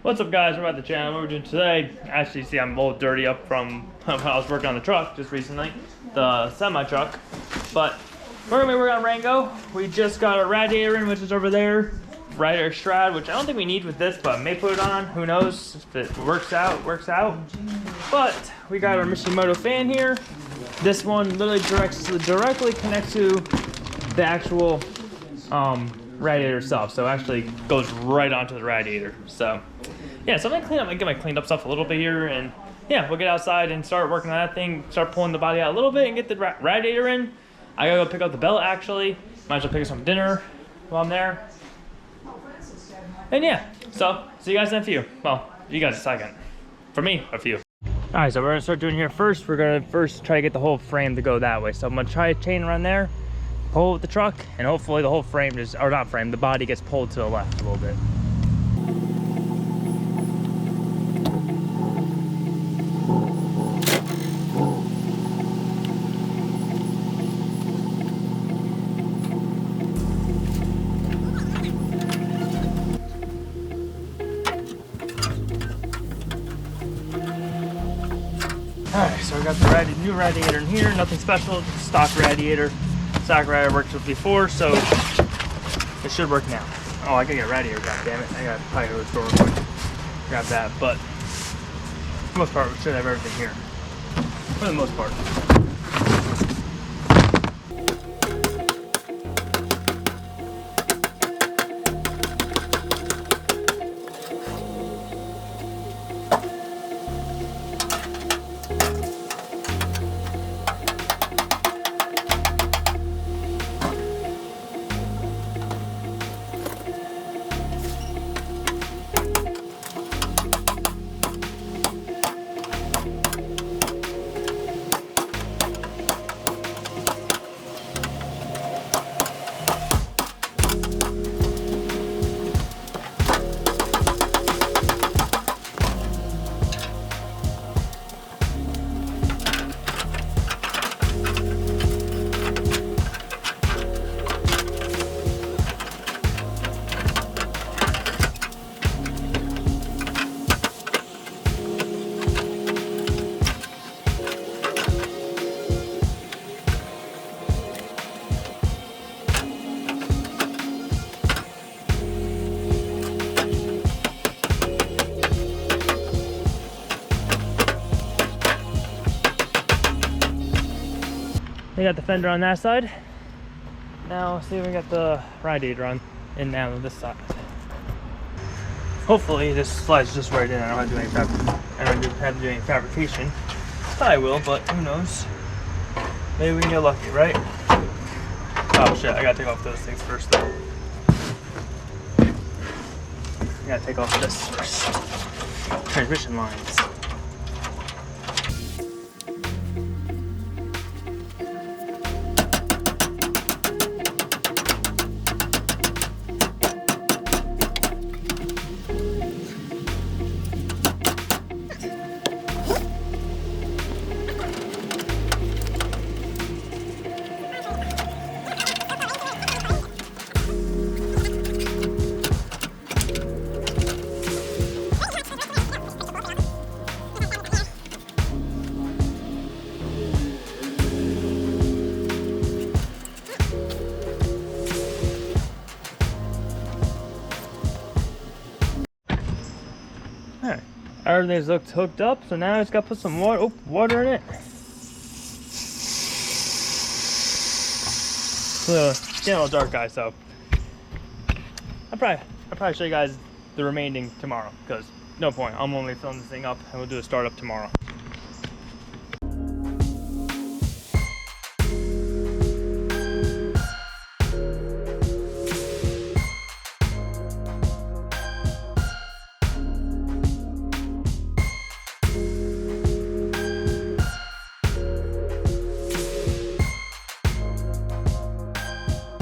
What's up, guys? We're at the channel. What we're doing today, actually, see, I'm a little dirty up from when I was working on the truck just recently, the semi truck. But we're gonna be working on Rango. We just got a radiator in, which is over there. Radiator shroud, which I don't think we need with this, but may put it on. Who knows if it works out? Works out. But we got our Mishimoto fan here. This one literally directly connects to the actual radiator itself, so it actually goes right onto the radiator. So yeah, so I'm gonna clean up, get my cleaned up stuff a little bit here, and yeah, we'll get outside and start working on that thing, start pulling the body out a little bit and get the radiator in. I gotta go pick up the belt actually. Might as well pick up some dinner while I'm there. And yeah, so see you guys in a few. Well, you guys a second. For me, a few. All right, so we're gonna start doing here first. We're gonna first try to get the whole frame to go that way. So I'm gonna try a chain around there, pull with the truck, and hopefully the whole frame just, or not frame, the body gets pulled to the left a little bit. Alright, so we got the new radiator in here, nothing special, stock radiator. Stock radiator worked with before, so it should work now. Oh, I gotta get a radiator, goddammit. I gotta probably go to the store real quick, grab that, but for the most part, we should have everything here. For the most part. We got the fender on that side. Now let's see if we got the radiator on in now on this side. Hopefully this slides just right in. I don't have to do any fabrication. Probably will, but who knows? Maybe we can get lucky, right? Oh shit! I gotta take off those things first, though. I gotta take off this first. Transmission lines. Alright, everything's hooked up, so now it's got to put some water in it. It's getting a little dark, guys, so I'll probably show you guys the remaining tomorrow, because no point, I'm only filling this thing up and we'll do a startup tomorrow.